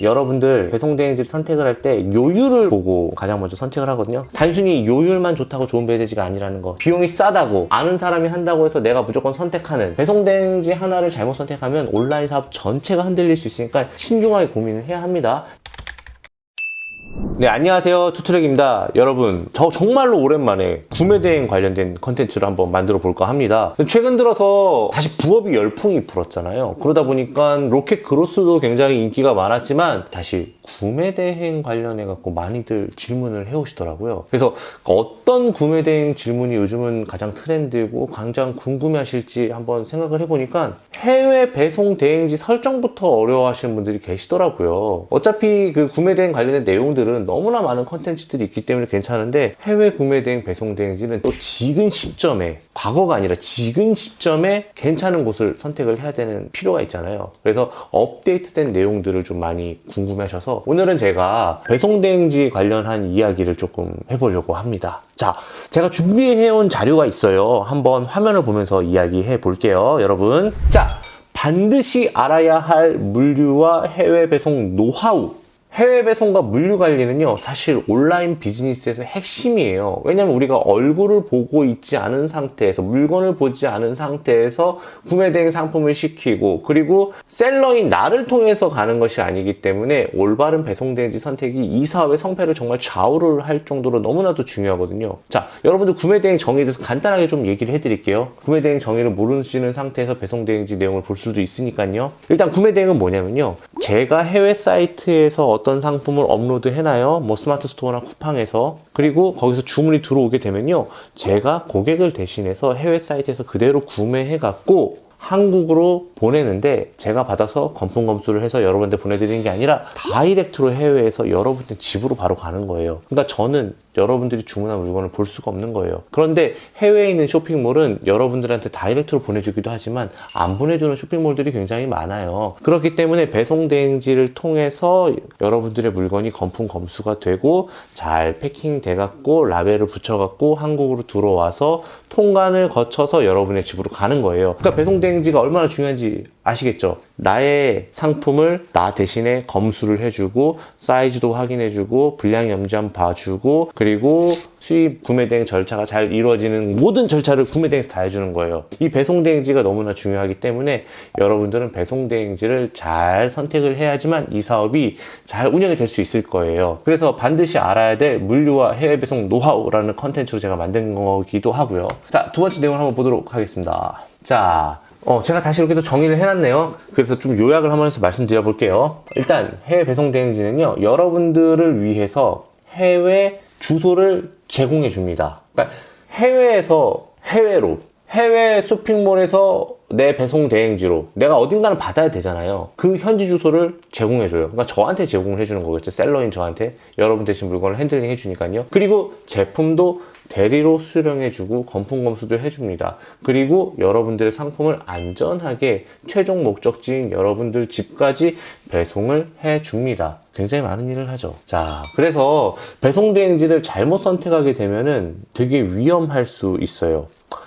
여러분들 배송대행지를 선택을 할 때 요율을 보고 가장 먼저 선택을 하거든요. 단순히 요율만 좋다고 좋은 배대지가 아니라는 거, 비용이 싸다고 아는 사람이 한다고 해서 내가 무조건 선택하는, 배송대행지 하나를 잘못 선택하면 온라인 사업 전체가 흔들릴 수 있으니까 신중하게 고민을 해야 합니다. 네, 안녕하세요. 투트랙입니다. 여러분, 저 정말로 오랜만에 구매대행 관련된 컨텐츠를 한번 만들어 볼까 합니다. 최근 들어서 다시 부업이 열풍이 불었잖아요. 그러다 보니까 로켓 그로스도 굉장히 인기가 많았지만 다시 구매대행 관련해 갖고 많이들 질문을 해오시더라고요. 그래서 어떤 구매대행 질문이 요즘은 가장 트렌드고 가장 궁금해하실지 한번 생각을 해보니까 해외 배송대행지 설정부터 어려워하시는 분들이 계시더라고요. 어차피 그 구매대행 관련된 내용들은 너무나 많은 컨텐츠들이 있기 때문에 괜찮은데 해외 구매대행 배송대행지는 또 지금 시점에, 과거가 아니라 지금 시점에 괜찮은 곳을 선택을 해야 되는 필요가 있잖아요. 그래서 업데이트된 내용들을 좀 많이 궁금해하셔서 오늘은 제가 배송대행지 관련한 이야기를 조금 해보려고 합니다. 자, 제가 준비해온 자료가 있어요. 한번 화면을 보면서 이야기해 볼게요, 여러분. 자, 반드시 알아야 할 물류와 해외 배송 노하우. 해외 배송과 물류 관리는요, 사실 온라인 비즈니스에서 핵심이에요. 왜냐면 우리가 얼굴을 보고 있지 않은 상태에서, 물건을 보지 않은 상태에서 구매대행 상품을 시키고, 그리고 셀러인 나를 통해서 가는 것이 아니기 때문에 올바른 배송대행지 선택이 이 사업의 성패를 정말 좌우를 할 정도로 너무나도 중요하거든요. 자, 여러분들 구매대행 정의에 대해서 간단하게 좀 얘기를 해드릴게요. 구매대행 정의를 모르시는 상태에서 배송대행지 내용을 볼 수도 있으니까요. 일단 구매대행은 뭐냐면요, 제가 해외 사이트에서 어떤 상품을 업로드 해놔요. 뭐 스마트 스토어나 쿠팡에서. 그리고 거기서 주문이 들어오게 되면요, 제가 고객을 대신해서 해외 사이트에서 그대로 구매해갖고 한국으로 보내는데, 제가 받아서 검품 검수를 해서 여러분한테 보내드리는 게 아니라 다이렉트로 해외에서 여러분들 집으로 바로 가는 거예요. 그러니까 저는 여러분들이 주문한 물건을 볼 수가 없는 거예요. 그런데 해외에 있는 쇼핑몰은 여러분들한테 다이렉트로 보내주기도 하지만 안 보내주는 쇼핑몰들이 굉장히 많아요. 그렇기 때문에 배송대행지를 통해서 여러분들의 물건이 검품 검수가 되고 잘 패킹돼 갖고 라벨을 붙여 갖고 한국으로 들어와서 통관을 거쳐서 여러분의 집으로 가는 거예요. 그러니까 배송대행지가 얼마나 중요한지 아시겠죠? 나의 상품을 나 대신에 검수를 해주고 사이즈도 확인해주고 분량 염지함 봐주고, 그리고 수입 구매대행 절차가 잘 이루어지는 모든 절차를 구매대행에서 다 해주는 거예요. 이 배송대행지가 너무나 중요하기 때문에 여러분들은 배송대행지를 잘 선택을 해야지만 이 사업이 잘 운영이 될 수 있을 거예요. 그래서 반드시 알아야 될 물류와 해외 배송 노하우라는 컨텐츠로 제가 만든 거기도 하고요. 자, 두 번째 내용을 한번 보도록 하겠습니다. 자, 제가 다시 이렇게 또 정의를 해놨네요. 그래서 좀 요약을 한번 해서 말씀드려 볼게요. 일단 해외 배송대행지는요, 여러분들을 위해서 해외 주소를 제공해 줍니다. 그러니까 해외에서 해외로, 해외 쇼핑몰에서 내 배송 대행지로 내가 어딘가는 받아야 되잖아요. 그 현지 주소를 제공해줘요. 그러니까 저한테 제공을 해주는 거겠죠. 셀러인 저한테 여러분 대신 물건을 핸들링 해주니까요. 그리고 제품도 대리로 수령해주고 검품 검수도 해줍니다. 그리고 여러분들의 상품을 안전하게 최종 목적지인 여러분들 집까지 배송을 해줍니다. 굉장히 많은 일을 하죠. 자, 그래서 배송대행지를 잘못 선택하게 되면은 되게 위험할 수 있어요.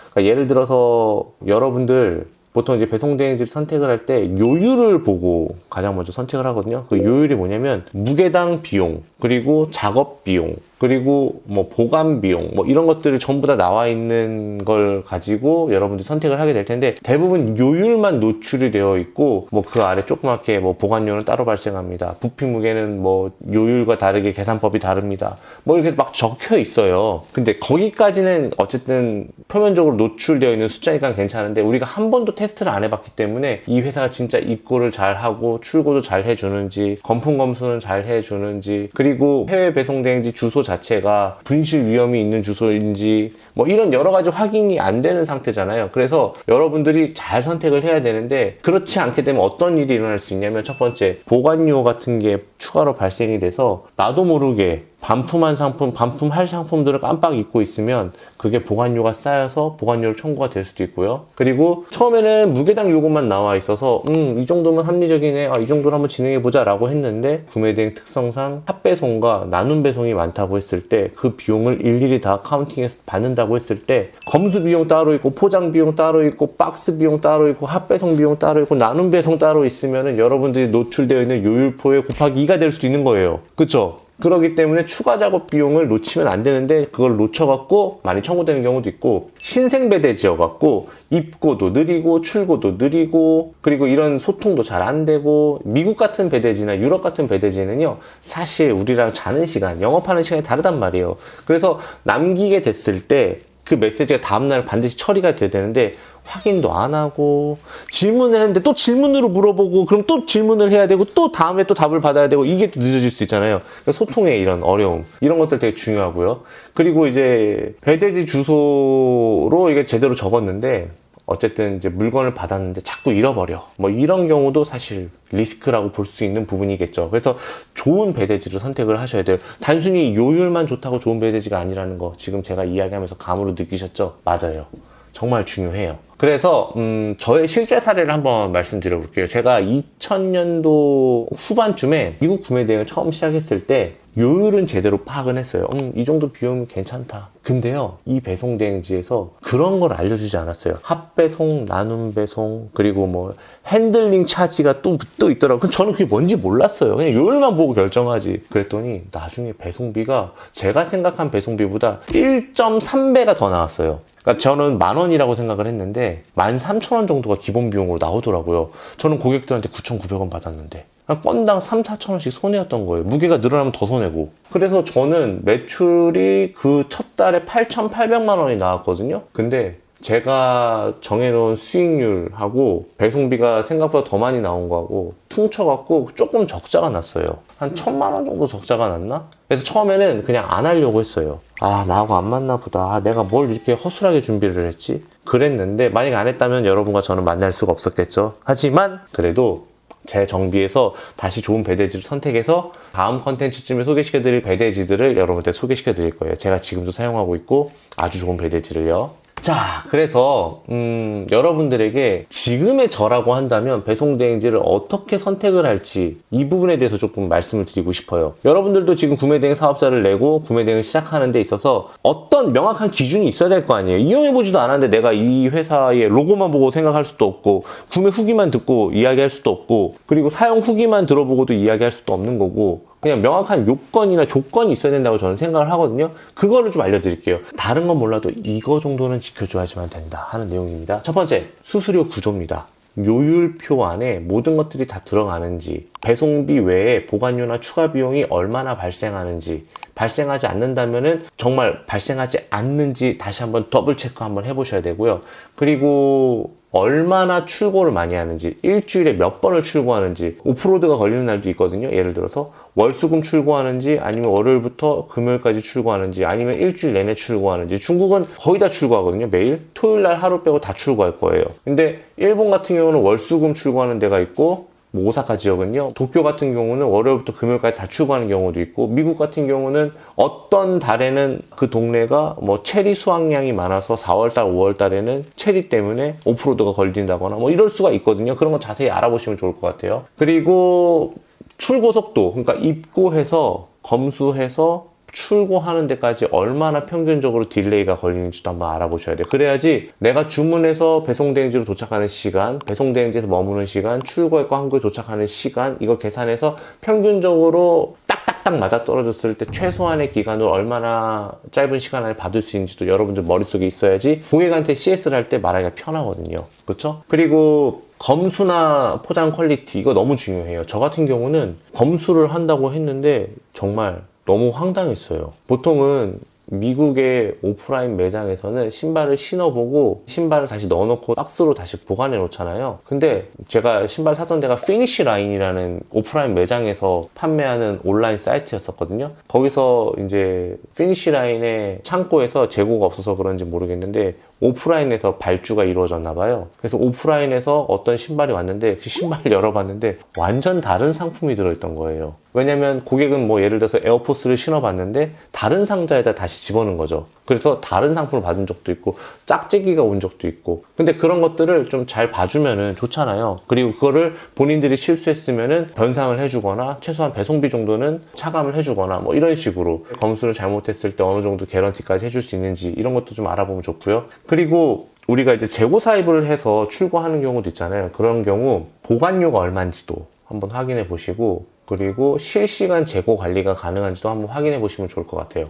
그러니까 예를 들어서 여러분들 보통 이제 배송대행지를 선택을 할 때 요율을 보고 가장 먼저 선택을 하거든요. 그 요율이 뭐냐면 무게당 비용, 그리고 작업 비용, 그리고 뭐 보관 비용, 뭐 이런 것들이 전부 다 나와 있는 걸 가지고 여러분들이 선택을 하게 될 텐데, 대부분 요율만 노출이 되어 있고 뭐 그 아래 조그맣게 뭐 보관료는 따로 발생합니다, 부피 무게는 뭐 요율과 다르게 계산법이 다릅니다, 뭐 이렇게 막 적혀 있어요. 근데 거기까지는 어쨌든 표면적으로 노출되어 있는 숫자니까 괜찮은데, 우리가 한 번도 테스트를 안 해봤기 때문에 이 회사가 진짜 입고를 잘 하고 출고도 잘 해주는지, 검품 검수는 잘 해주는지, 그리고 해외 배송대행지 주소 자체가 분실 위험이 있는 주소인지, 뭐 이런 여러 가지 확인이 안 되는 상태잖아요. 그래서 여러분들이 잘 선택을 해야 되는데, 그렇지 않게 되면 어떤 일이 일어날 수 있냐면, 첫 번째, 보관료 같은 게 추가로 발생이 돼서 나도 모르게 반품한 상품, 반품할 상품들을 깜빡 잊고 있으면 그게 보관료가 쌓여서 보관료로 청구가 될 수도 있고요. 그리고 처음에는 무게당 요금만 나와 있어서 이 정도면 합리적이네, 이 정도로 한번 진행해보자 라고 했는데 구매대행 특성상 합배송과 나눔 배송이 많다고 했을 때 그 비용을 일일이 다 카운팅해서 받는다고 했을 때 검수 비용 따로 있고 포장 비용 따로 있고 박스 비용 따로 있고 합배송 비용 따로 있고 나눔 배송 따로 있으면은 여러분들이 노출되어 있는 요율표에 곱하기 2가 될 수도 있는 거예요. 그쵸? 그렇기 때문에 추가 작업 비용을 놓치면 안 되는데 그걸 놓쳐갖고 많이 청구되는 경우도 있고, 신생 배대지여갖고 입고도 느리고 출고도 느리고 그리고 이런 소통도 잘 안 되고, 미국 같은 배대지나 유럽 같은 배대지는요 사실 우리랑 자는 시간, 영업하는 시간이 다르단 말이에요. 그래서 남기게 됐을 때 그 메시지가 다음날 반드시 처리가 돼야 되는데 확인도 안 하고 질문을 했는데 또 질문으로 물어보고 그럼 또 질문을 해야 되고 또 다음에 또 답을 받아야 되고 이게 또 늦어질 수 있잖아요. 그러니까 소통의 이런 어려움, 이런 것들 되게 중요하고요. 그리고 이제 배대지 주소로 이게 제대로 적었는데 어쨌든 이제 물건을 받았는데 자꾸 잃어버려, 뭐 이런 경우도 사실 리스크라고 볼 수 있는 부분이겠죠. 그래서 좋은 배대지를 선택을 하셔야 돼요. 단순히 요율만 좋다고 좋은 배대지가 아니라는 거 지금 제가 이야기하면서 감으로 느끼셨죠? 맞아요. 정말 중요해요. 그래서 저의 실제 사례를 한번 말씀드려 볼게요. 제가 2000년도 후반쯤에 미국 구매 대행을 처음 시작했을 때 요율은 제대로 파악은 했어요. 이 정도 비용이 괜찮다. 근데요, 이 배송 대행지에서 그런 걸 알려주지 않았어요. 합배송, 나눔 배송, 그리고 뭐 핸들링 차지가 또 있더라고요. 저는 그게 뭔지 몰랐어요. 그냥 요율만 보고 결정하지. 그랬더니 나중에 배송비가 제가 생각한 배송비보다 1.3배가 더 나왔어요. 그러니까 저는 10,000원이라고 생각을 했는데 13,000원 정도가 기본 비용으로 나오더라고요. 저는 고객들한테 9,900원 받았는데 건당 3,000~4,000원씩 손해였던 거예요. 무게가 늘어나면 더 손해고. 그래서 저는 매출이 그 첫 달에 8,800만 원이 나왔거든요. 근데 제가 정해놓은 수익률하고 배송비가 생각보다 더 많이 나온 거하고 퉁쳐갖고 조금 적자가 났어요. 한 1,000만 원 정도 적자가 났나? 그래서 처음에는 그냥 안 하려고 했어요. 나하고 안 맞나 보다. 내가 뭘 이렇게 허술하게 준비를 했지? 그랬는데 만약에 안 했다면 여러분과 저는 만날 수가 없었겠죠. 하지만 그래도 제 정비에서 다시 좋은 배대지를 선택해서 다음 컨텐츠쯤에 소개시켜드릴 배대지들을 여러분한테 소개시켜드릴 거예요. 제가 지금도 사용하고 있고 아주 좋은 배대지를요. 자, 그래서 여러분들에게 지금의 저라고 한다면 배송대행지를 어떻게 선택을 할지 이 부분에 대해서 조금 말씀을 드리고 싶어요. 여러분들도 지금 구매대행 사업자를 내고 구매대행을 시작하는 데 있어서 어떤 명확한 기준이 있어야 될 거 아니에요. 이용해보지도 않았는데 내가 이 회사의 로고만 보고 생각할 수도 없고 구매 후기만 듣고 이야기할 수도 없고 그리고 사용 후기만 들어보고도 이야기할 수도 없는 거고, 그냥 명확한 요건이나 조건이 있어야 된다고 저는 생각을 하거든요. 그거를 좀 알려드릴게요. 다른 건 몰라도 이거 정도는 지켜줘야지만 된다 하는 내용입니다. 첫 번째, 수수료 구조입니다. 요율표 안에 모든 것들이 다 들어가는지, 배송비 외에 보관료나 추가 비용이 얼마나 발생하는지, 발생하지 않는다면은 정말 발생하지 않는지 다시 한번 더블 체크 한번 해보셔야 되고요. 그리고 얼마나 출고를 많이 하는지, 일주일에 몇 번을 출고하는지, 오프로드가 걸리는 날도 있거든요. 예를 들어서 월수금 출고하는지, 아니면 월요일부터 금요일까지 출고하는지, 아니면 일주일 내내 출고하는지. 중국은 거의 다 출고하거든요. 매일 토요일 날 하루 빼고 다 출고할 거예요. 근데 일본 같은 경우는 월수금 출고하는 데가 있고, 뭐 오사카 지역은요, 도쿄 같은 경우는 월요일부터 금요일까지 다 출고하는 경우도 있고, 미국 같은 경우는 어떤 달에는 그 동네가 뭐 체리 수확량이 많아서 4월달, 5월달에는 체리 때문에 오프로드가 걸린다거나 뭐 이럴 수가 있거든요. 그런 거 자세히 알아보시면 좋을 것 같아요. 그리고 출고 속도, 그러니까 입고해서 검수해서 출고하는 데까지 얼마나 평균적으로 딜레이가 걸리는지도 한번 알아보셔야 돼요. 그래야지 내가 주문해서 배송대행지로 도착하는 시간, 배송대행지에서 머무는 시간, 출고했고 한국에 도착하는 시간, 이거 계산해서 평균적으로 딱딱딱 맞아 떨어졌을 때 최소한의 기간으로 얼마나 짧은 시간 안에 받을 수 있는지도 여러분들 머릿속에 있어야지 고객한테 CS를 할 때 말하기가 편하거든요. 그렇죠? 그리고 검수나 포장 퀄리티, 이거 너무 중요해요. 저 같은 경우는 검수를 한다고 했는데 정말 너무 황당했어요. 보통은 미국의 오프라인 매장에서는 신발을 신어보고 신발을 다시 넣어놓고 박스로 다시 보관해 놓잖아요. 근데 제가 신발 사던 데가 피니쉬 라인이라는 오프라인 매장에서 판매하는 온라인 사이트였었거든요. 거기서 이제 피니쉬 라인의 창고에서 재고가 없어서 그런지 모르겠는데 오프라인에서 발주가 이루어졌나 봐요. 그래서 오프라인에서 어떤 신발이 왔는데 그 신발을 열어봤는데 완전 다른 상품이 들어있던 거예요. 왜냐면 고객은 뭐 예를 들어서 에어포스를 신어봤는데 다른 상자에다 다시 집어넣은 거죠. 그래서 다른 상품을 받은 적도 있고 짝재기가 온 적도 있고, 근데 그런 것들을 좀 잘 봐주면은 좋잖아요. 그리고 그거를 본인들이 실수했으면은 변상을 해주거나 최소한 배송비 정도는 차감을 해주거나 뭐 이런 식으로 검수를 잘못했을 때 어느 정도 개런티까지 해줄 수 있는지 이런 것도 좀 알아보면 좋고요. 그리고 우리가 이제 재고 사입을 해서 출고하는 경우도 있잖아요. 그런 경우 보관료가 얼마인지도 한번 확인해 보시고, 그리고 실시간 재고 관리가 가능한지도 한번 확인해 보시면 좋을 것 같아요.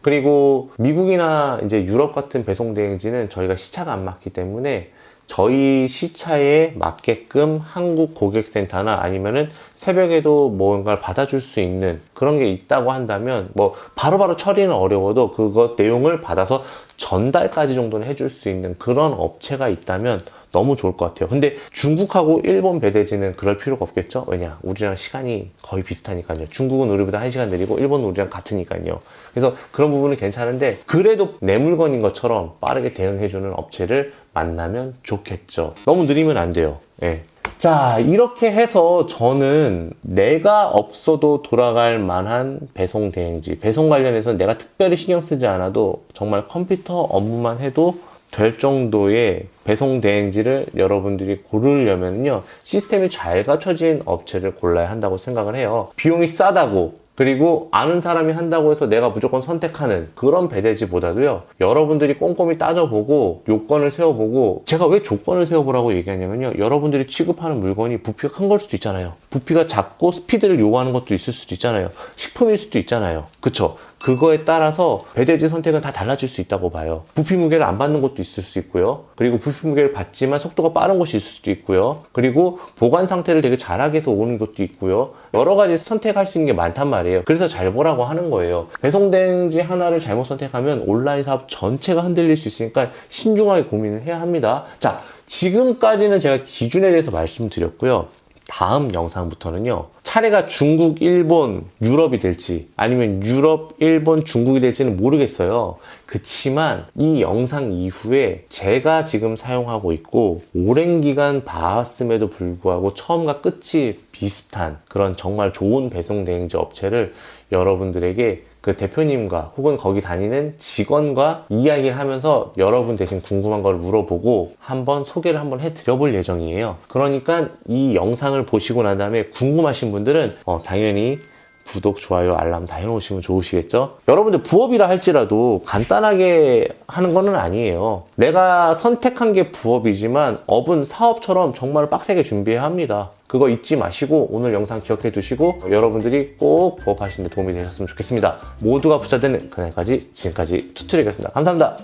그리고 미국이나 이제 유럽 같은 배송 대행지는 저희가 시차가 안 맞기 때문에 저희 시차에 맞게끔 한국 고객센터나 아니면은 새벽에도 뭔가를 받아줄 수 있는 그런 게 있다고 한다면 뭐 바로바로 처리는 어려워도 그것 내용을 받아서 전달까지 정도는 해줄 수 있는 그런 업체가 있다면 너무 좋을 것 같아요. 근데 중국하고 일본 배대지는 그럴 필요가 없겠죠? 왜냐? 우리랑 시간이 거의 비슷하니까요. 중국은 우리보다 1시간 느리고 일본은 우리랑 같으니까요. 그래서 그런 부분은 괜찮은데 그래도 내 물건인 것처럼 빠르게 대응해주는 업체를 만나면 좋겠죠. 너무 느리면 안 돼요. 예. 자, 이렇게 해서 저는 내가 없어도 돌아갈 만한 배송 대행지, 배송 관련해서 내가 특별히 신경 쓰지 않아도 정말 컴퓨터 업무만 해도 될 정도의 배송 대행지를 여러분들이 고르려면요, 시스템이 잘 갖춰진 업체를 골라야 한다고 생각을 해요. 비용이 싸다고, 그리고 아는 사람이 한다고 해서 내가 무조건 선택하는 그런 배대지보다도요, 여러분들이 꼼꼼히 따져보고 요건을 세워보고, 제가 왜 조건을 세워보라고 얘기하냐면요, 여러분들이 취급하는 물건이 부피가 큰 걸 수도 있잖아요. 부피가 작고 스피드를 요구하는 것도 있을 수도 있잖아요. 식품일 수도 있잖아요. 그쵸? 그거에 따라서 배대지 선택은 다 달라질 수 있다고 봐요. 부피 무게를 안 받는 것도 있을 수 있고요. 그리고 부피 무게를 받지만 속도가 빠른 것이 있을 수도 있고요. 그리고 보관 상태를 되게 잘하게 해서 오는 것도 있고요. 여러 가지 선택할 수 있는 게 많단 말이에요. 그래서 잘 보라고 하는 거예요. 배송 대행지 하나를 잘못 선택하면 온라인 사업 전체가 흔들릴 수 있으니까 신중하게 고민을 해야 합니다. 자, 지금까지는 제가 기준에 대해서 말씀드렸고요. 다음 영상부터는요, 차례가 중국, 일본, 유럽이 될지 아니면 유럽, 일본, 중국이 될지는 모르겠어요. 그치만 이 영상 이후에 제가 지금 사용하고 있고 오랜 기간 봐왔음에도 불구하고 처음과 끝이 비슷한 그런 정말 좋은 배송 대행지 업체를 여러분들에게 그 대표님과 혹은 거기 다니는 직원과 이야기를 하면서 여러분 대신 궁금한 걸 물어보고 한번 소개를 한번 해드려 볼 예정이에요. 그러니까 이 영상을 보시고 난 다음에 궁금하신 분들은 당연히 구독, 좋아요, 알람 다 해놓으시면 좋으시겠죠? 여러분들 부업이라 할지라도 간단하게 하는 거는 아니에요. 내가 선택한 게 부업이지만 업은 사업처럼 정말 빡세게 준비해야 합니다. 그거 잊지 마시고 오늘 영상 기억해 두시고 여러분들이 꼭 부업하시는 데 도움이 되셨으면 좋겠습니다. 모두가 부자 되는 그날까지, 지금까지 투트랙이었습니다. 감사합니다.